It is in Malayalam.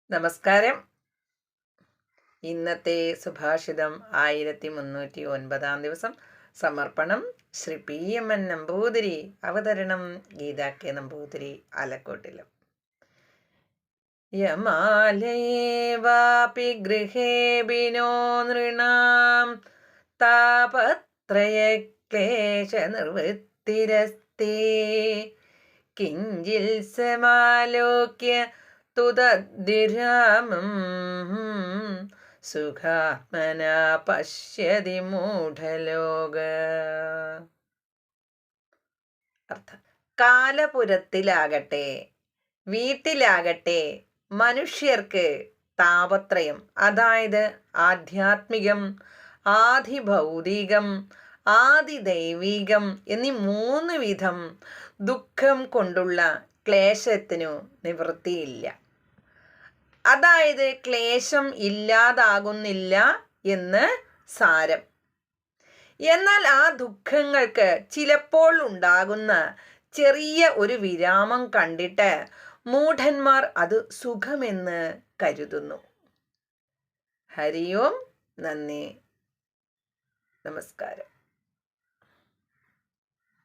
നമസ്കാരം. ഇന്നത്തെ സുഭാഷിതം 1309 ദിവസം. സമർപ്പണം ശ്രീ PMN നമ്പൂതിരി. അവതരണം ഗീതാ കെ നമ്പൂതിരി, ആലക്കോട്ടിലും. യമാലയേവാപി ഗൃഹേബിനോ നൃണാം താപത്രയക്ലേശനിർവൃത്തിരസ്തേ കിഞ്ചിൽ സമാലോക്യ തുതദ്വിരാമം സുഖാത്മന പശ്യതി മൂഢലോക. അർത്ഥം: കാലപുരത്തിലാകട്ടെ വീട്ടിലാകട്ടെ മനുഷ്യർക്ക് താപത്രയം, അതായത് ആധ്യാത്മികം, ആദിഭൗതികം, ആദിദൈവികം എന്നീ 3 വിധം ദുഃഖം കൊണ്ടുള്ള ക്ലേശത്തിനു നിവൃത്തിയില്ല. അതായത് ക്ലേശം ഇല്ലാതാകുന്നില്ല എന്ന് സാരം. എന്നാൽ ആ ദുഃഖങ്ങൾക്ക് ചിലപ്പോൾ ഉണ്ടാകുന്ന ചെറിയ ഒരു വിരാമം കണ്ടിട്ട് മൂഢന്മാർ അത് സുഖമെന്ന് കരുതുന്നു. ഹരി ഓം. നന്ദി. നമസ്കാരം.